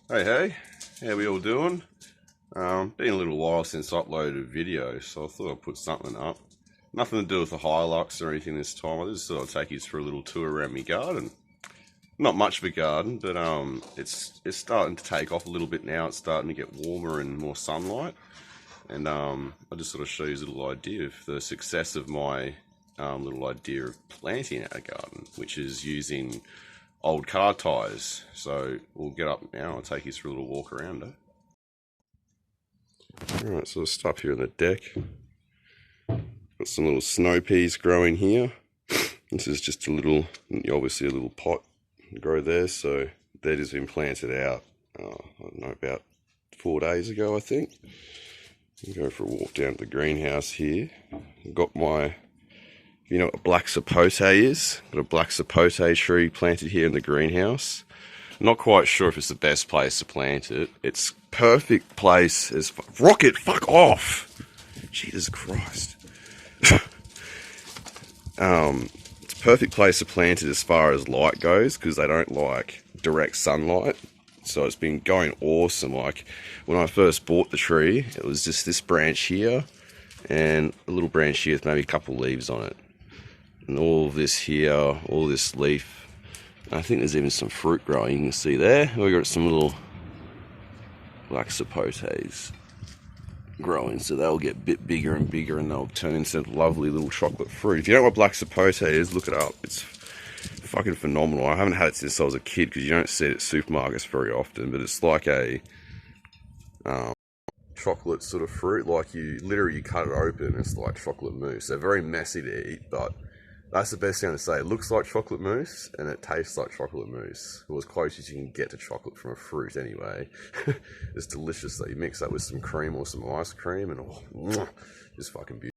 Hey, how we all doing? Been a little while since I uploaded a video, so I thought I'd put something up. Nothing to do with the Hilux or anything this time. I just thought I'd take you through a little tour around my garden. Not much of a garden, but it's starting to take off a little bit now. It's starting to get warmer and more sunlight, and I just sort of show you a little idea of the success of my little idea of planting a garden, which is using old car tyres. So we'll get up now. I'll take you through a little walk around it. Alright, so I'll stop here on the deck. Got some little snow peas growing here. This is just a little, obviously a little pot grow there. So that has been planted out, I don't know, about 4 days ago, I think. I'll go for a walk down to the greenhouse here. I've got my, you know what a black sapote is? Got a black sapote tree planted here in the greenhouse. Not quite sure if it's the best place to plant it. It's perfect place as Rocket, fuck off! Jesus Christ. It's a perfect place to plant it as far as light goes, because they don't like direct sunlight. So it's been going awesome. Like when I first bought the tree, it was just this branch here and a little branch here with maybe a couple leaves on it. And all this here, all this leaf. I think there's even some fruit growing, you can see there. We've got some little black sapotes growing, so they'll get a bit bigger and bigger and they'll turn into lovely little chocolate fruit. If you don't know what black sapote is, look it up. It's fucking phenomenal. I haven't had it since I was a kid because you don't see it at supermarkets very often, but it's like a chocolate sort of fruit. Like you literally cut it open, it's like chocolate mousse. They're very messy to eat, but that's the best thing to say. It looks like chocolate mousse and it tastes like chocolate mousse. Well, as close as you can get to chocolate from a fruit anyway. It's delicious though. You mix that with some cream or some ice cream and oh, just fucking beautiful.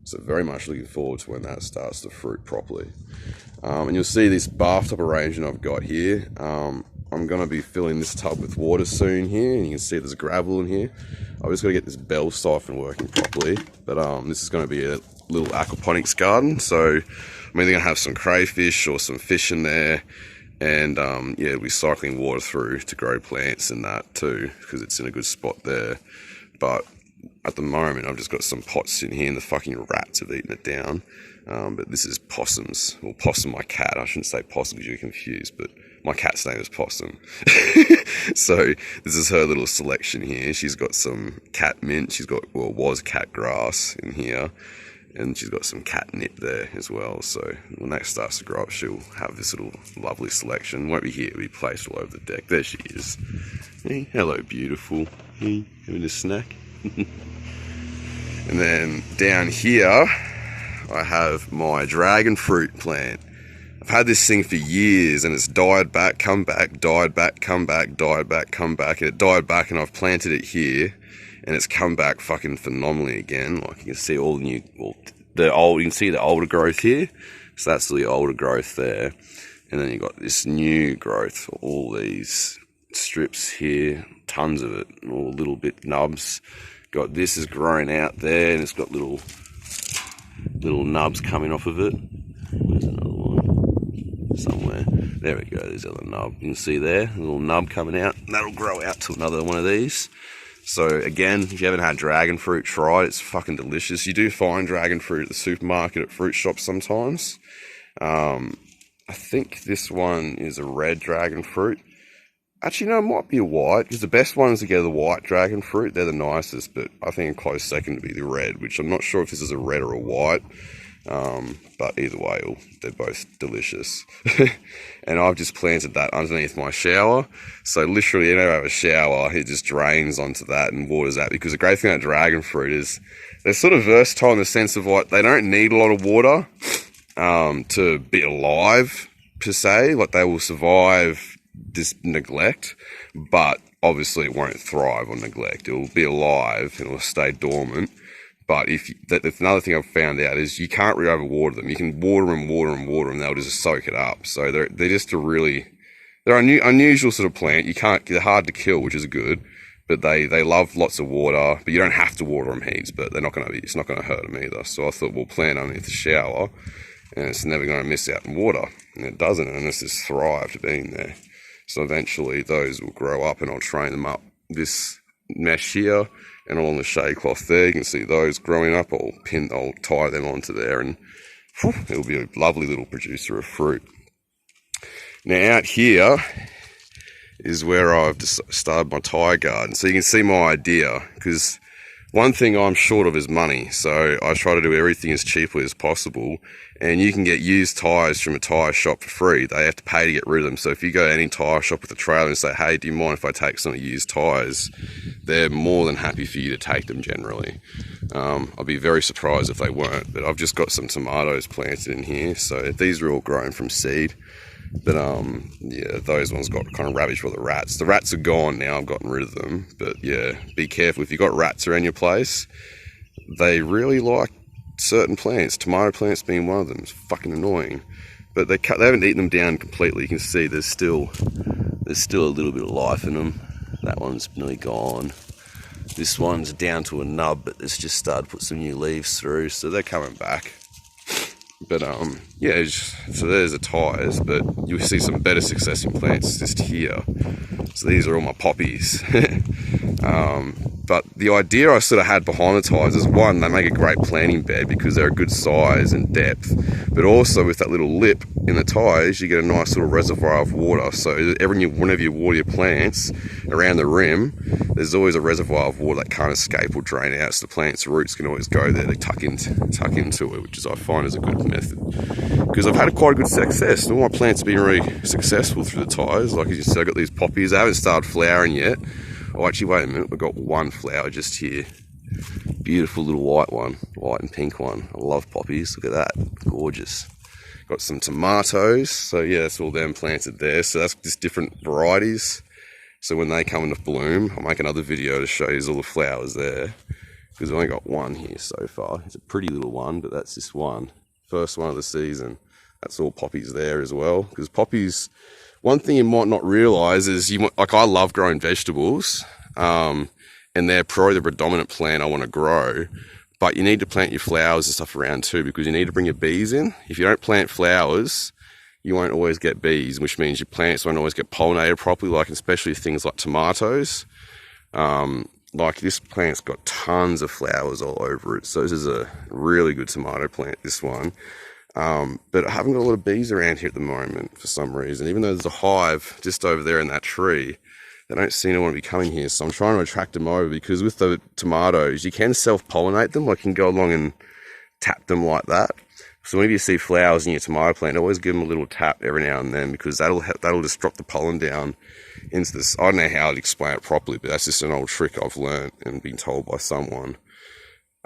So very much looking forward to when that starts to fruit properly. And you'll see this bathtub arrangement I've got here. I'm going to be filling this tub with water soon here, and you can see there's gravel in here. I've just got to get this bell siphon working properly, but this is going to be a little aquaponics garden, so I'm either going to have some crayfish or some fish in there, and yeah, we're cycling water through to grow plants and that too, because it's in a good spot there. But at the moment, I've just got some pots in here, and the fucking rats have eaten it down. But this is Possum's, well, Possum, my cat. I shouldn't say Possum because you're confused, but my cat's name is Possum. So this is her little selection here. She's got some cat mint. She's got, well, was cat grass in here, and she's got some catnip there as well. So when that starts to grow up, she'll have this little lovely selection. Won't be here, it'll be placed all over the deck. There she is. Hey, hello, beautiful. Hey, having a snack? And then down here, I have my dragon fruit plant. I've had this thing for years and it's died back, come back, died back, come back, died back, come back, and it died back, and I've planted it here and it's come back fucking phenomenally again. Like you can see all the new, well, you can see the older growth here. So that's the older growth there. And then you've got this new growth, all these strips here, tons of it, all little bit nubs. Got this is growing out there and it's got little nubs coming off of it. Where's another one? Somewhere. There we go, there's another nub. You can see there, a little nub coming out. And that'll grow out to another one of these. So again, if you haven't had dragon fruit, try it. It's fucking delicious. You do find dragon fruit at the supermarket, at fruit shops sometimes. I think this one is a red dragon fruit. Actually, no, it might be a white, because the best ones to get the white dragon fruit. They're the nicest, but I think a close second to be the red, which I'm not sure if this is a red or a white. But either way, they're both delicious. And I've just planted that underneath my shower. So literally, you know, I have a shower, it just drains onto that and waters that. Because the great thing about dragon fruit is they're sort of versatile in the sense of like, they don't need a lot of water to be alive, per se. Like they will survive this neglect, but obviously it won't thrive on neglect. It will be alive and it will stay dormant. But that's another thing I've found out is you can't really overwater them. You can water them, and they'll just soak it up. So they're just they're unusual sort of plant. They're hard to kill, which is good. But they love lots of water. But you don't have to water them heaps. But it's not gonna hurt them either. So I thought we'll plant underneath the shower, and it's never gonna miss out on water, and it doesn't, and it's just thrived being there. So eventually those will grow up and I'll train them up this mesh here and along the shade cloth there. You can see those growing up. I'll tie them onto there and whew, it'll be a lovely little producer of fruit. Now out here is where I've just started my Thai garden. So you can see my idea, because one thing I'm short of is money. So I try to do everything as cheaply as possible. And you can get used tyres from a tyre shop for free. They have to pay to get rid of them. So if you go to any tyre shop with a trailer and say, hey, do you mind if I take some of used tyres? They're more than happy for you to take them generally. I'd be very surprised if they weren't. But I've just got some tomatoes planted in here. So these are all grown from seed. But yeah, those ones got kind of ravaged by the rats. The rats are gone now, I've gotten rid of them. But yeah, be careful. If you've got rats around your place, they really like certain plants, tomato plants being one of them. It's fucking annoying. But they haven't eaten them down completely. You can see there's still a little bit of life in them. That one's nearly gone. This one's down to a nub, but it's just started to put some new leaves through, so they're coming back. But yeah, so there's the tyres, but you'll see some better success in plants just here. So these are all my poppies. But the idea I sort of had behind the tyres is, one, they make a great planting bed because they're a good size and depth, but also with that little lip in the tyres, you get a nice little reservoir of water. So whenever you water your plants around the rim, there's always a reservoir of water that can't escape or drain out, so the plant's roots can always go there to tuck into it, which I find is a good method. Because I've had quite a good success. All my plants have been really successful through the tyres. Like as you see, I've got these poppies. I haven't started flowering yet. Oh, actually, wait a minute. We've got one flower just here. Beautiful little white one. White and pink one. I love poppies. Look at that. Gorgeous. Got some tomatoes. So, yeah, that's all them planted there. So that's just different varieties. So when they come into bloom, I'll make another video to show you all the flowers there. Because I've only got one here so far. It's a pretty little one, but that's just one. First one of the season. That's all poppies there as well. Because poppies... One thing you might not realise is, I love growing vegetables, and they're probably the predominant plant I want to grow, but you need to plant your flowers and stuff around too, because you need to bring your bees in. If you don't plant flowers, you won't always get bees, which means your plants won't always get pollinated properly, like especially things like tomatoes. Like this plant's got tons of flowers all over it, so this is a really good tomato plant, this one. But I haven't got a lot of bees around here at the moment for some reason. Even though there's a hive just over there in that tree, they don't seem to want to be coming here. So I'm trying to attract them over, because with the tomatoes, you can self-pollinate them. Like you can go along and tap them like that. So whenever you see flowers in your tomato plant, always give them a little tap every now and then, because that'll just drop the pollen down into this. I don't know how to explain it properly, but that's just an old trick I've learned and been told by someone.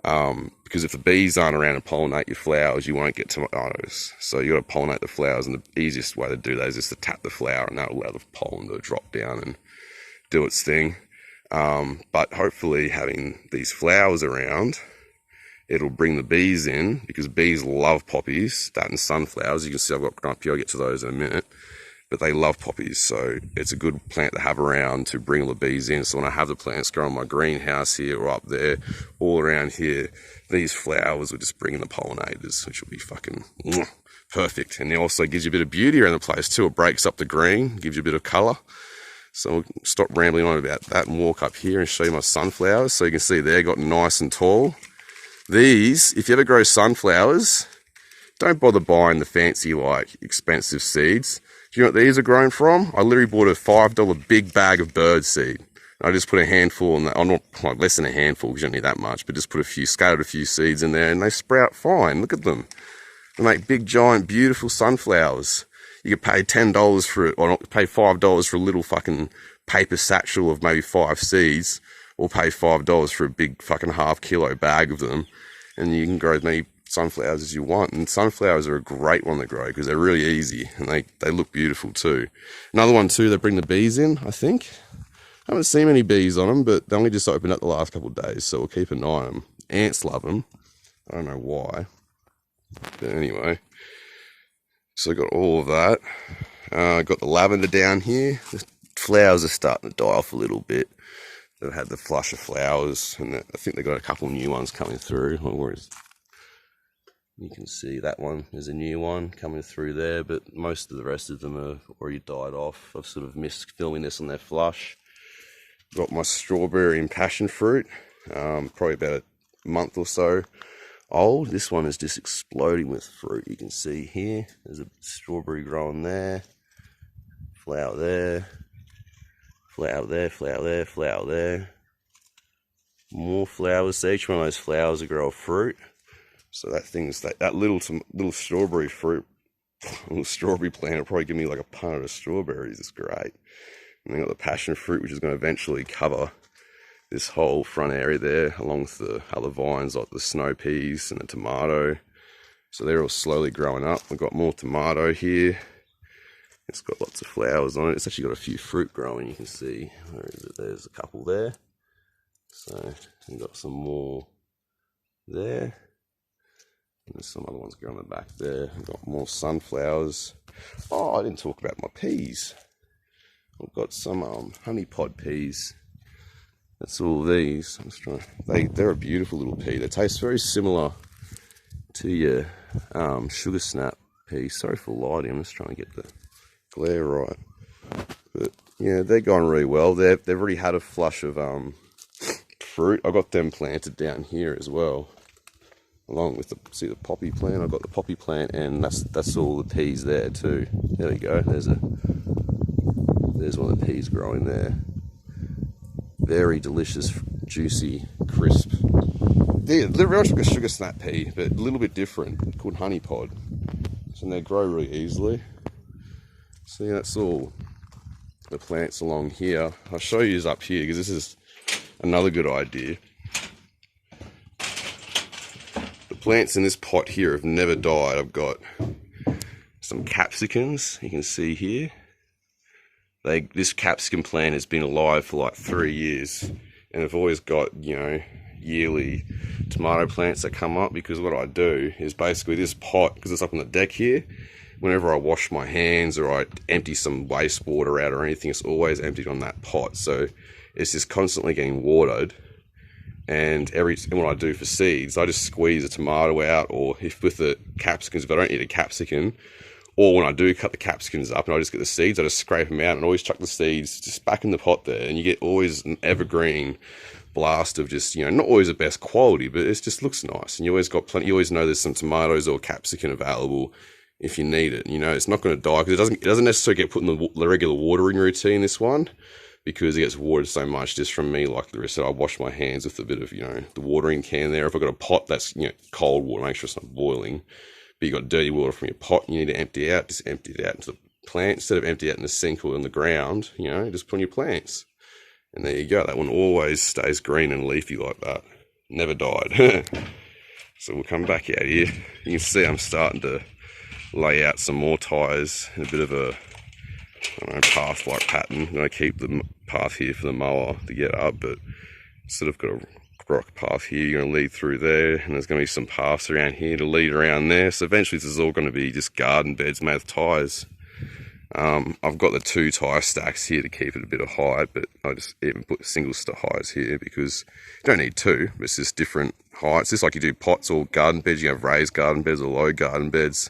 Because if the bees aren't around to pollinate your flowers, you won't get tomatoes. So you got to pollinate the flowers, and the easiest way to do that is just to tap the flower, and that'll allow the pollen to drop down and do its thing. But hopefully having these flowers around, it'll bring the bees in, because bees love poppies, that and sunflowers. You can see I've got up here, I'll get to those in a minute. But they love poppies, so it's a good plant to have around to bring all the bees in. So when I have the plants grow in my greenhouse here or up there, all around here, these flowers will just bring in the pollinators, which will be fucking perfect. And it also gives you a bit of beauty around the place too. It breaks up the green, gives you a bit of colour. So we'll stop rambling on about that and walk up here and show you my sunflowers. So you can see they're got nice and tall. These, if you ever grow sunflowers, don't bother buying the fancy, like, expensive seeds. Do you know what these are grown from? I literally bought a $5 big bag of bird seed. I just put a handful in that. I'm not, like, less than a handful, because you don't need that much, but just put scattered a few seeds in there, and they sprout fine. Look at them. They make big, giant, beautiful sunflowers. You could pay $10 for it, or not, pay $5 for a little fucking paper satchel of maybe 5 seeds, or pay $5 for a big fucking half-kilo bag of them, and you can grow as many sunflowers as you want. And sunflowers are a great one to grow because they're really easy, and they look beautiful too. Another one too, they bring the bees in, I think. I haven't seen many bees on them, but they only just opened up the last couple of days, so we'll keep an eye on them. Ants love them. I don't know why. But anyway, so I got all of that. Got the lavender down here. The flowers are starting to die off a little bit. They've had the flush of flowers, and I think they've got a couple new ones coming through. You can see that one is a new one coming through there, but most of the rest of them have already died off. I've sort of missed filming this on their flush. Got my strawberry and passion fruit, probably about a month or so old. This one is just exploding with fruit. You can see here, there's a strawberry growing there, flower there, flower there, flower there, flower there. More flowers. So each one of those flowers will grow a fruit. So that thing's that little strawberry fruit, little strawberry plant will probably give me like a punnet of strawberries. It's great. And then got the passion fruit, which is going to eventually cover this whole front area there, along with the other vines like the snow peas and the tomato. So they're all slowly growing up. We've got more tomato here. It's got lots of flowers on it. It's actually got a few fruit growing. You can see, where is it? There's a couple there. So we've got some more there. And there's some other ones growing on the back there. I've got more sunflowers. Oh, I didn't talk about my peas. I've got some honey pod peas. That's all these. I'm just trying. They're a beautiful little pea. They taste very similar to your sugar snap pea. Sorry for lighting. I'm just trying to get the glare right. But yeah, they're going really well. They've already had a flush of fruit. I got them planted down here as well. Along with the poppy plant. I've got the poppy plant, and that's all the peas there too. There we go. There's one of the peas growing there. Very delicious, juicy, crisp. They're very much like a sugar snap pea, but a little bit different, called honey pod. So they grow really easily. So yeah, that's all the plants along here. I'll show you up here because this is another good idea. Plants in this pot here have never died. I've got some capsicums, you can see here. This capsicum plant has been alive for like 3 years, and I've always got, you know, yearly tomato plants that come up, because what I do is basically this pot, because it's up on the deck here, whenever I wash my hands or I empty some wastewater out or anything, it's always emptied on that pot. So it's just constantly getting watered. And what I do for seeds, I just squeeze a tomato out, or if with the capsicums, if I don't eat a capsicum, or when I do cut the capsicums up and I just get the seeds, I just scrape them out and always chuck the seeds just back in the pot there, and you get always an evergreen blast of just, you know, not always the best quality, but it just looks nice, and you always got plenty. You always know there's some tomatoes or capsicum available if you need it. You know, it's not going to die because it doesn't necessarily get put in the regular watering routine. This one, because it gets watered so much just from me. Like I said, I wash my hands with a bit of, you know, the watering can there. If I've got a pot that's, you know, cold water, make sure it's not boiling. But you've got dirty water from your pot, you need to empty out. Just empty it out into the plant instead of empty it out in the sink or in the ground. You know, just put on your plants, and there you go. That one always stays green and leafy like that. Never died. So we'll come back out here. You can see I'm starting to lay out some more ties in a bit of a, I don't know, path-like pattern. I'm going to keep the path here for the mower to get up, but sort of got a rock path here. You're going to lead through there, and there's going to be some paths around here to lead around there. So eventually this is all going to be just garden beds made with ties. I've got the 2 tie stacks here to keep it a bit of height, but I just even put single ties here because you don't need 2, but it's just different heights. Just like you do pots or garden beds, you have raised garden beds or low garden beds.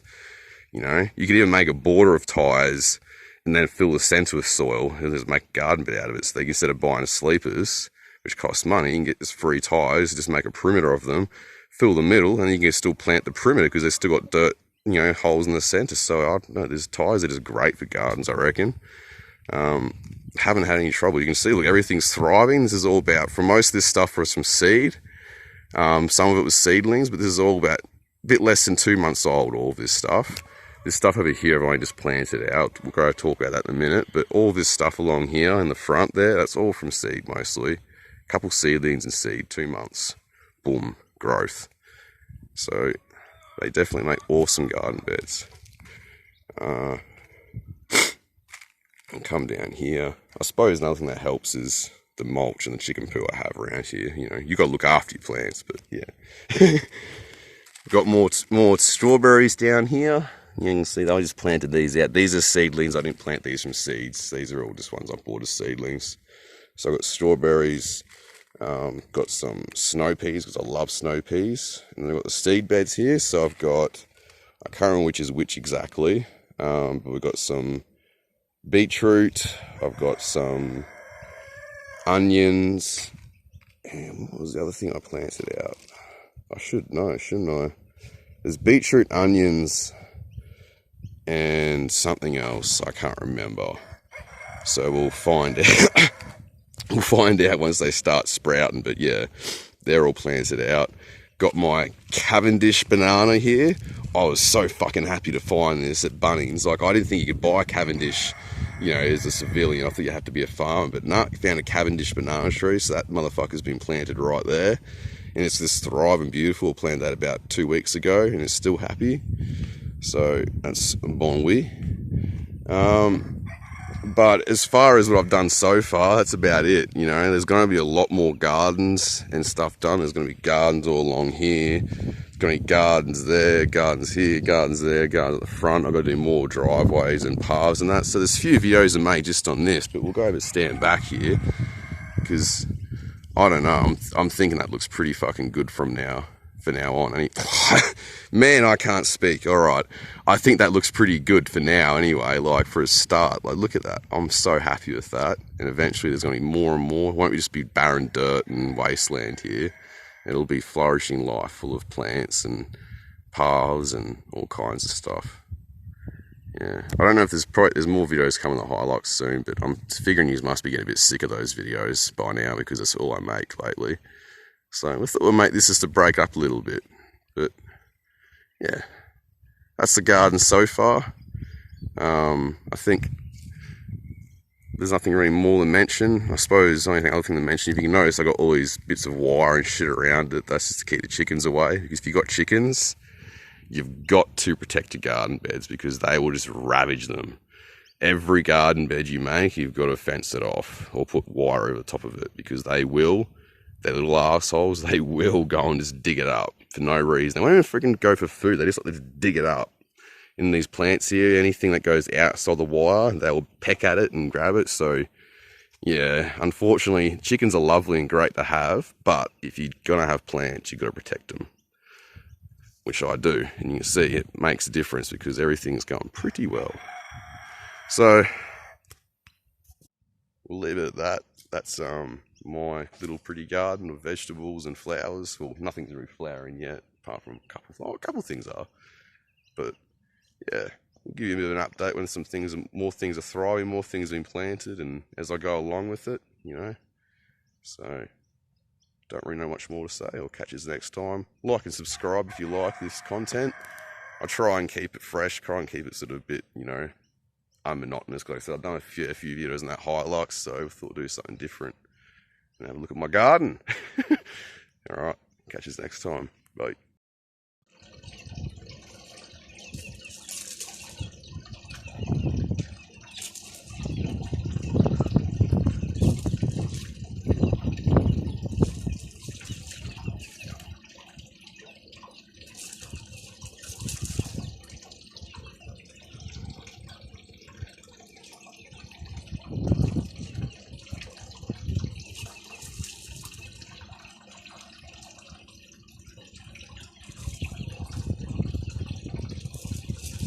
You know, you could even make a border of ties and then fill the centre with soil and just make a garden bed out of it. So instead of buying sleepers, which costs money, you can get just free ties, just make a perimeter of them, fill the middle, and you can still plant the perimeter because they've still got dirt, you know, holes in the centre. So I don't know, there's ties that is great for gardens, I reckon. Haven't had any trouble. You can see, look, everything's thriving. This is all about, for most of this stuff was from seed. Some of it was seedlings, but this is all about a bit less than 2 months old, all of this stuff. This stuff over here I've only just planted out. We'll go talk about that in a minute. But all this stuff along here in the front there, that's all from seed mostly. A couple seedlings and seed, 2 months. Boom, growth. So they definitely make awesome garden beds. And come down here. I suppose another thing that helps is the mulch and the chicken poo I have around here. You know, you got to look after your plants, but yeah. Got more strawberries down here. You can see I just planted these out. These are seedlings. I didn't plant these from seeds. These are all just ones I bought as seedlings. So I've got strawberries Got some snow peas because I love snow peas. And then I've got the seed beds here. So I've got, I can't remember which is which exactly, but we've got some beetroot. I've got some onions. And what was the other thing I planted out? I should know, shouldn't I? There's beetroot, onions, and something else I can't remember. So we'll find out. We'll find out once they start sprouting. But yeah, they're all planted out. Got my Cavendish banana here. I was so fucking happy to find this at Bunnings. Like, I didn't think you could buy Cavendish, you know, as a civilian. I thought you had to be a farmer. But no, found a Cavendish banana tree. So that motherfucker's been planted right there. And it's just thriving beautiful. Planted that about 2 weeks ago, and it's still happy. So that's bon oui. But as far as what I've done so far, that's about it. You know, there's going to be a lot more gardens and stuff done. There's going to be gardens all along here. There's going to be gardens there, gardens here, gardens there, gardens at the front. I've got to do more driveways and paths and that. So there's a few videos I made just on this, but we'll go over stand back here because I don't know. I'm thinking that looks pretty fucking good from now on. Man, I can't speak. All right, I think that looks pretty good for now anyway. Like, for a start, like, look at that. I'm so happy with that. And eventually there's going to be more and more. It won't just be barren dirt and wasteland here. It'll be flourishing life full of plants and paths and all kinds of stuff. Yeah, I don't know if there's more videos coming on Hilux soon, but I'm figuring you must be getting a bit sick of those videos by now because that's all I make lately. So we thought we'll make this just to break up a little bit. But yeah, that's the garden so far. I think there's nothing really more to mention. I suppose the only other thing to mention, if you can notice, I got all these bits of wire and shit around it. That's just to keep the chickens away. Because if you've got chickens, you've got to protect your garden beds because they will just ravage them. Every garden bed you make, you've got to fence it off or put wire over the top of it because they will. They're little assholes. They will go and just dig it up for no reason. They won't even freaking go for food. They just like to dig it up. In these plants here, anything that goes outside the wire, they will peck at it and grab it. So, yeah, unfortunately, chickens are lovely and great to have, but if you're going to have plants, you've got to protect them, which I do. And you can see it makes a difference because everything's going pretty well. So, we'll leave it at that. That's my little pretty garden of vegetables and flowers. Well, nothing's really flowering yet, apart from a couple things are. But yeah, we'll give you a bit of an update when more things are thriving, more things are being planted, and as I go along with it, you know. So, don't really know much more to say. I'll catch you next time. Like and subscribe if you like this content. I try and keep it fresh, try and keep it sort of a bit, you know, unmonotonous. Like I said, I've done a few videos on that Hilux, so I thought I'd do something different. And have a look at my garden. Alright, catch you next time. Bye.